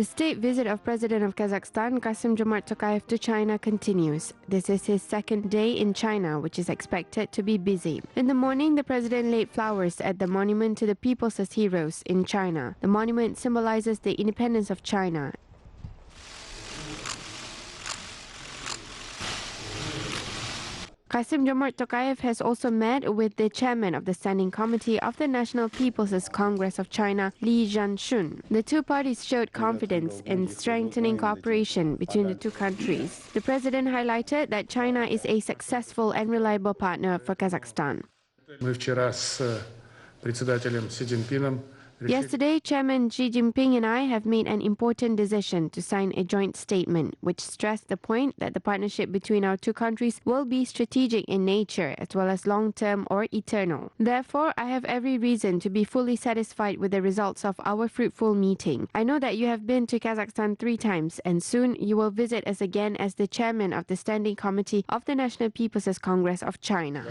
The state visit of President of Kazakhstan, Kassym-Jomart Tokayev, to China continues. This is his second day in China, which is expected to be busy. In the morning, the president laid flowers at the monument to the peoples as heroes in China. The monument symbolizes the independence of China. Kassym-Jomart Tokayev has also met with the chairman of the Standing Committee of the National People's Congress of China, Li Zhanshun. The two parties showed confidence in strengthening cooperation between the two countries. The president highlighted that China is a successful and reliable partner for Kazakhstan. Yesterday, Chairman Xi Jinping and I have made an important decision to sign a joint statement, which stressed the point that the partnership between our two countries will be strategic in nature as well as long-term or eternal. Therefore, I have every reason to be fully satisfied with the results of our fruitful meeting. I know that you have been to Kazakhstan 3 times, and soon you will visit us again as the chairman of the Standing Committee of the National People's Congress of China.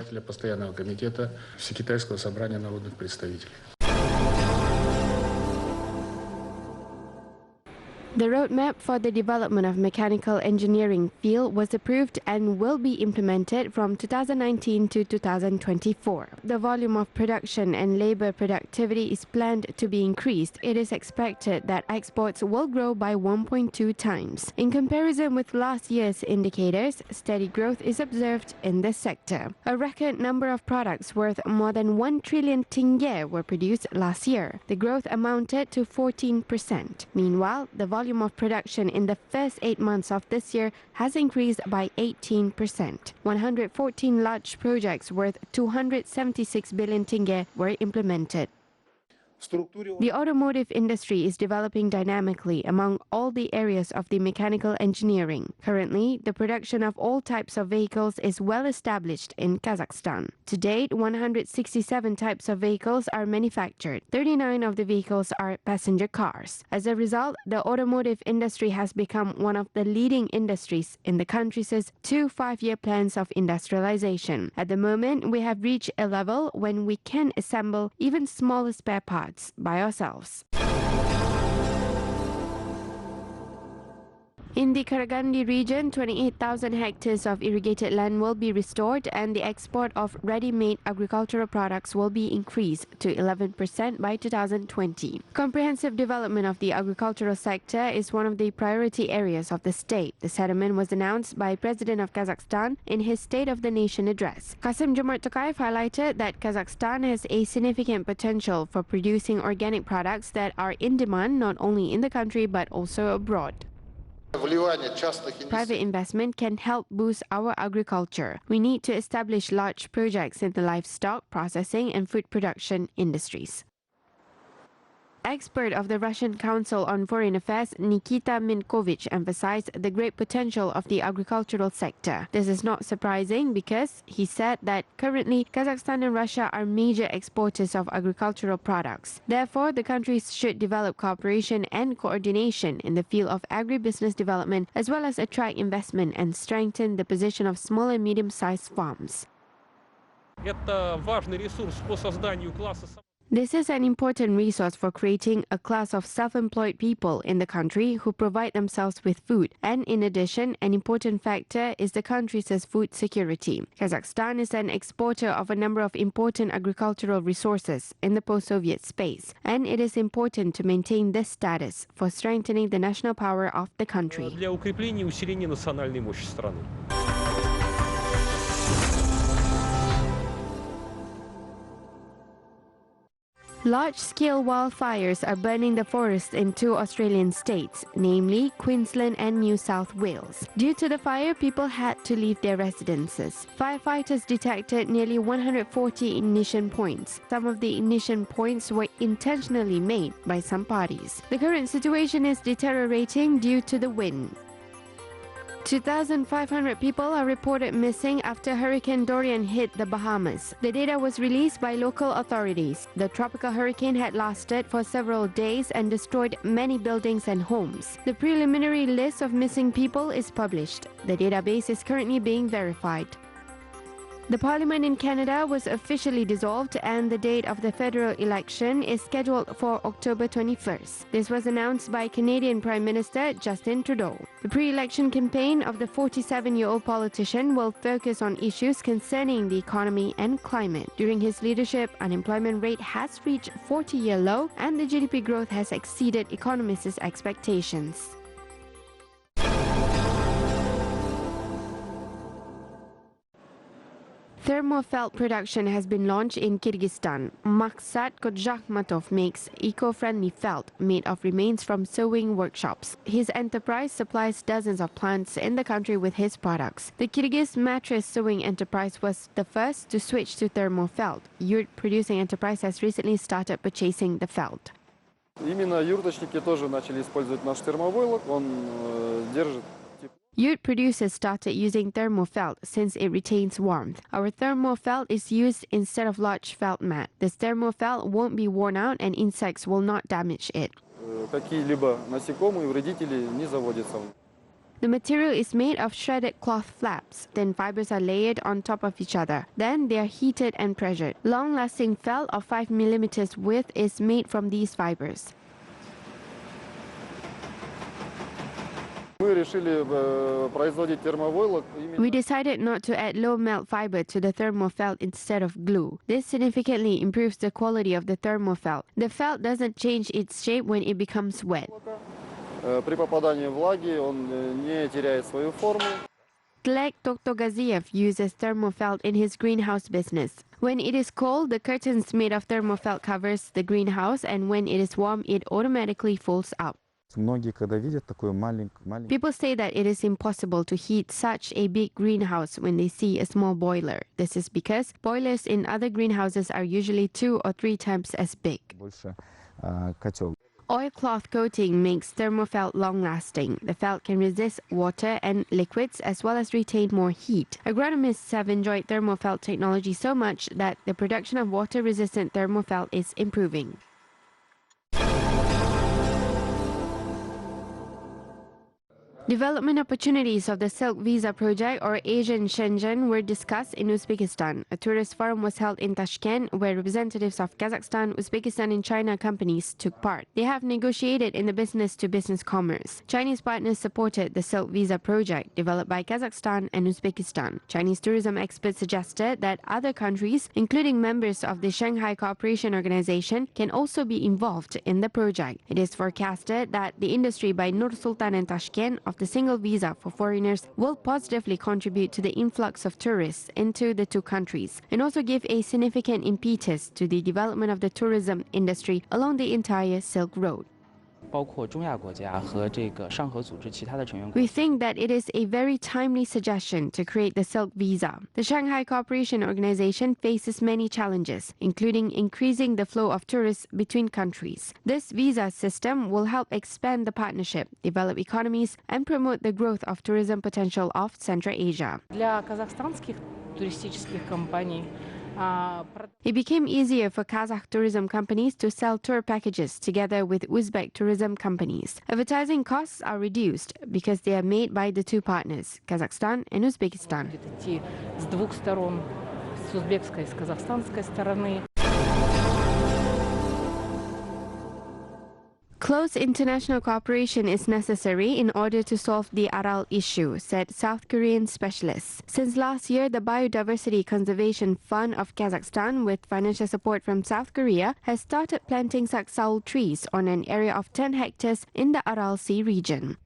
The roadmap for the development of mechanical engineering field was approved and will be implemented from 2019 to 2024. The volume of production and labor productivity is planned to be increased. It is expected that exports will grow by 1.2 times. In comparison with last year's indicators, steady growth is observed in this sector. A record number of products worth more than 1 trillion tenge were produced last year. The growth amounted to 14%. Meanwhile, the volume of production in the first 8 months of this year has increased by 18%. 114 large projects worth 276 billion tenge were implemented. The automotive industry is developing dynamically among all the areas of the mechanical engineering. Currently, the production of all types of vehicles is well established in Kazakhstan. To date, 167 types of vehicles are manufactured. 39 of the vehicles are passenger cars. As a result, the automotive industry has become one of the leading industries in the country's 2 5-year plans of industrialization. At the moment, we have reached a level when we can assemble even smaller spare parts by ourselves. In the Karagandi region, 28,000 hectares of irrigated land will be restored and the export of ready-made agricultural products will be increased to 11% by 2020. Comprehensive development of the agricultural sector is one of the priority areas of the state. The settlement was announced by President of Kazakhstan in his State of the Nation address. Kassym-Jomart Tokayev highlighted that Kazakhstan has a significant potential for producing organic products that are in demand not only in the country but also abroad. Private investment can help boost our agriculture. We need to establish large projects in the livestock, processing and food production industries. Expert of the Russian Council on Foreign Affairs, Nikita Minkovich, emphasized the great potential of the agricultural sector. This is not surprising because he said that currently Kazakhstan and Russia are major exporters of agricultural products. Therefore, the countries should develop cooperation and coordination in the field of agribusiness development as well as attract investment and strengthen the position of small and medium-sized farms. This is an important resource for creating a class of self-employed people in the country who provide themselves with food. And in addition, an important factor is the country's food security. Kazakhstan is an exporter of a number of important agricultural resources in the post-Soviet space, and it is important to maintain this status for strengthening the national power of the country. Large-scale wildfires are burning the forest in 2 Australian states, namely Queensland and New South Wales. Due to the fire, people had to leave their residences. Firefighters detected nearly 140 ignition points. Some of the ignition points were intentionally made by some parties. The current situation is deteriorating due to the wind. 2,500 people are reported missing after Hurricane Dorian hit the Bahamas. The data was released by local authorities. The tropical hurricane had lasted for several days and destroyed many buildings and homes. The preliminary list of missing people is published. The database is currently being verified. The parliament in Canada was officially dissolved and the date of the federal election is scheduled for October 21st. This was announced by Canadian Prime Minister Justin Trudeau. The pre-election campaign of the 47-year-old politician will focus on issues concerning the economy and climate. During his leadership, unemployment rate has reached 40-year low and the GDP growth has exceeded economists' expectations. Thermofelt production has been launched in Kyrgyzstan. Maksat Kodjakhmatov makes eco-friendly felt made of remains from sewing workshops. His enterprise supplies dozens of plants in the country with his products. The Kyrgyz mattress sewing enterprise was the first to switch to thermofelt. Yurt producing enterprise has recently started purchasing the felt. Именно юрточники тоже начали использовать наш термовойлок. Он держит. Yurt producers started using thermofelt since it retains warmth. Our thermofelt is used instead of large felt mat. This thermofelt won't be worn out and insects will not damage it. Какие-либо насекомые, вредители не заводятся. The material is made of shredded cloth flaps. Thin fibers are layered on top of each other. Then they are heated and pressured. Long-lasting felt of 5 mm width is made from these fibers. We decided not to add low-melt fiber to the thermofelt instead of glue. This significantly improves the quality of the thermofelt. The felt doesn't change its shape when it becomes wet. Gleb Toktogaziev uses thermofelt in his greenhouse business. When it is cold, the curtains made of thermofelt covers the greenhouse, and when it is warm, it automatically folds up. People say that it is impossible to heat such a big greenhouse when they see a small boiler. This is because boilers in other greenhouses are usually 2 or 3 times as big. Oilcloth coating makes thermofelt long-lasting. The felt can resist water and liquids as well as retain more heat. Agronomists have enjoyed thermofelt technology so much that the production of water-resistant thermofelt is improving. Development opportunities of the Silk Visa project or Asian Shenzhen were discussed in Uzbekistan. A tourist forum was held in Tashkent where representatives of Kazakhstan, Uzbekistan and China companies took part. They have negotiated in the business-to-business commerce. Chinese partners supported the Silk Visa project developed by Kazakhstan and Uzbekistan. Chinese tourism experts suggested that other countries, including members of the Shanghai Cooperation Organization, can also be involved in the project. It is forecasted that the industry by Nur Sultan and Tashkent of the single visa for foreigners will positively contribute to the influx of tourists into the two countries and also give a significant impetus to the development of the tourism industry along the entire Silk Road. We think that it is a very timely suggestion to create the Silk Visa. The Shanghai Cooperation Organization faces many challenges, including increasing the flow of tourists between countries. This visa system will help expand the partnership, develop economies, and promote the growth of tourism potential of Central Asia. It became easier for Kazakh tourism companies to sell tour packages together with Uzbek tourism companies. Advertising costs are reduced because they are made by the two partners, Kazakhstan and Uzbekistan. Close international cooperation is necessary in order to solve the Aral issue, said South Korean specialists. Since last year, the Biodiversity Conservation Fund of Kazakhstan, with financial support from South Korea, has started planting saksaul trees on an area of 10 hectares in the Aral Sea region.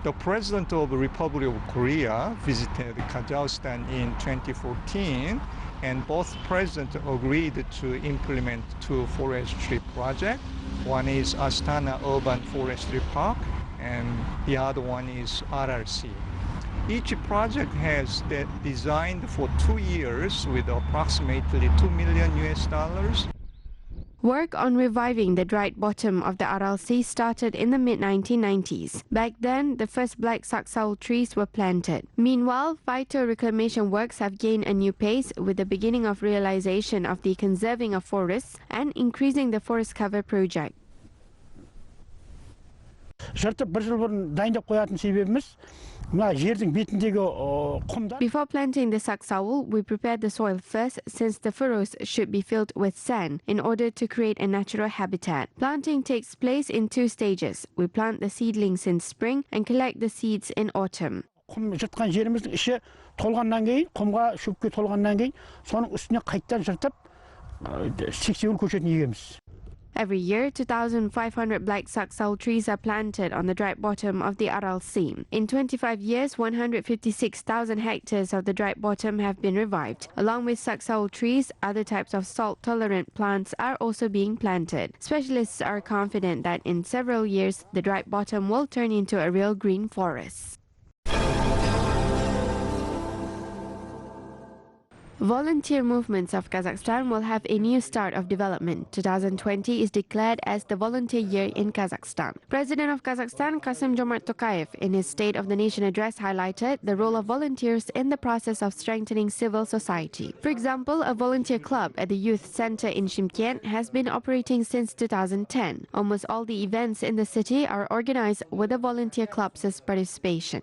The President of the Republic of Korea visited Kazakhstan in 2014, and both presidents agreed to implement 2 forestry projects. One is Astana Urban Forestry Park, and the other one is RRC. Each project has been designed for 2 years with approximately $2 million. Work on reviving the dried bottom of the Aral Sea started in the mid-1990s. Back then, the first black saksaul trees were planted. Meanwhile, phyto-reclamation works have gained a new pace with the beginning of realization of the conserving of forests and increasing the forest cover project. Before planting the saksawul, we prepare the soil first, since the furrows should be filled with sand in order to create a natural habitat. Planting takes place in 2 stages. We plant the seedlings in spring and collect the seeds in autumn. Every year, 2,500 black saksawul trees are planted on the dry bottom of the Aral Sea. In 25 years, 156,000 hectares of the dry bottom have been revived. Along with saksawul trees, other types of salt-tolerant plants are also being planted. Specialists are confident that in several years, the dry bottom will turn into a real green forest. Volunteer movements of Kazakhstan will have a new start of development. 2020 is declared as the volunteer year in Kazakhstan. President of Kazakhstan, Kassym-Jomart Tokayev, in his State of the Nation address highlighted the role of volunteers in the process of strengthening civil society. For example, a volunteer club at the Youth Center in Shymkent has been operating since 2010. Almost all the events in the city are organized with the volunteer club's participation.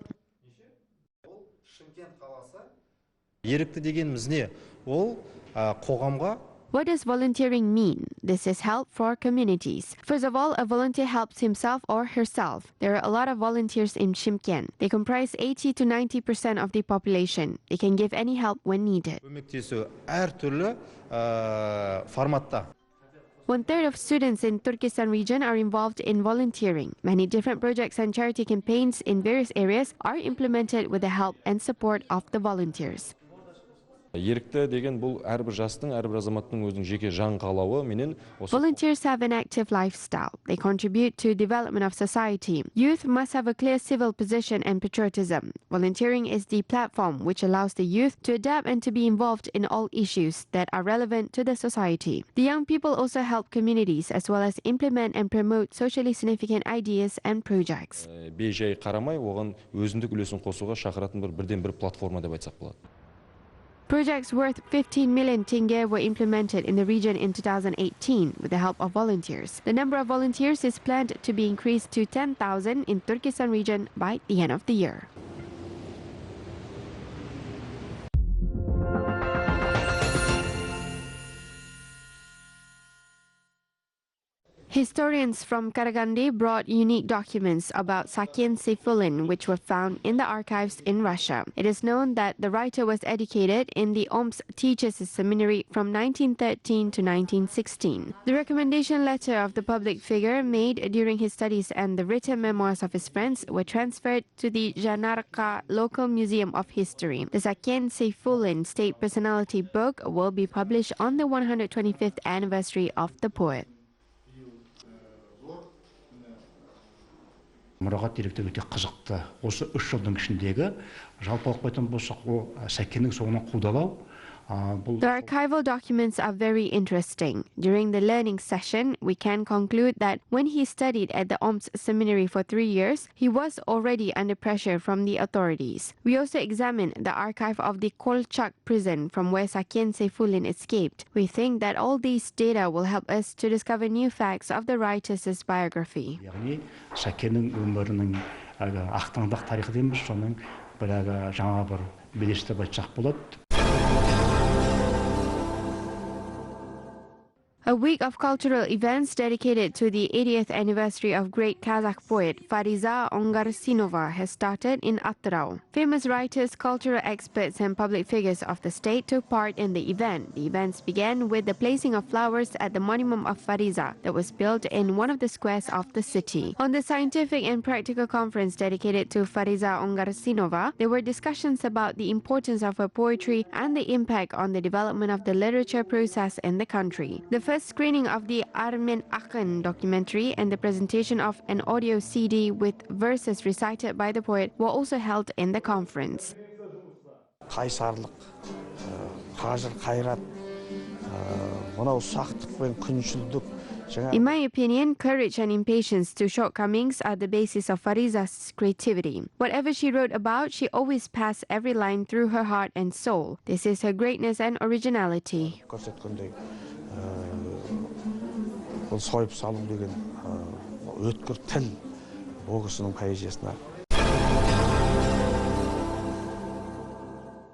What does volunteering mean? This is help for communities. First of all, a volunteer helps himself or herself. There are a lot of volunteers in Shymkent. They comprise 80 to 90% of the population. They can give any help when needed. 1/3 of students in Turkestan region are involved in volunteering. Many different projects and charity campaigns in various areas are implemented with the help and support of the volunteers. Volunteers have an active lifestyle. They contribute to development of society. Youth must have a clear civil position and patriotism. Volunteering is the platform which allows the youth to adapt and to be involved in all issues that are relevant to the society. The young people also help communities as well as implement and promote socially significant ideas and projects. Projects worth 15 million tenge were implemented in the region in 2018 with the help of volunteers. The number of volunteers is planned to be increased to 10,000 in Turkestan region by the end of the year. Historians from Karaganda brought unique documents about Sakyen Seyfullin, which were found in the archives in Russia. It is known that the writer was educated in the Omsk Teachers' Seminary from 1913 to 1916. The recommendation letter of the public figure made during his studies and the written memoirs of his friends were transferred to the Janarka Local Museum of History. The Sakyen Seyfullin State Personality book will be published on the 125th anniversary of the poet. Мұрағат деректері өте қызықты. Осы 3 жылдың ішіндегі жалпы алып қайтатын болсақ, ол Сәкеннің соңынан қудалау. The archival documents are very interesting. During the learning session, we can conclude that when he studied at the Omsk Seminary for 3 years, he was already under pressure from the authorities. We also examined the archive of the Kolchak prison from where Sakyen Seyfullin escaped. We think that all these data will help us to discover new facts of the writer's biography. яғни Сәкеннің өмірінің ақтаңдақ тарихы дейміз, соның бір жаңа бір белесті деп айтсақ болады. A week of cultural events dedicated to the 80th anniversary of great Kazakh poet Fariza Ongarsinova has started in Atyrau. Famous writers, cultural experts and public figures of the state took part in the event. The events began with the placing of flowers at the monument of Fariza that was built in one of the squares of the city. On the scientific and practical conference dedicated to Fariza Ongarsinova, there were discussions about the importance of her poetry and the impact on the development of the literature process in the country. The first screening of the Armen Akın documentary and the presentation of an audio CD with verses recited by the poet were also held in the conference. Қайсарлық, қажыр, қайрат, мынау сақтық пен күншілдік. In my opinion, courage and impatience to shortcomings are the basis of Fariza's creativity. Whatever she wrote about, she always passed every line through her heart and soul. This is her greatness and originality. Бұл сойып салу деген өткір тіл, ол кісінің поэзиясына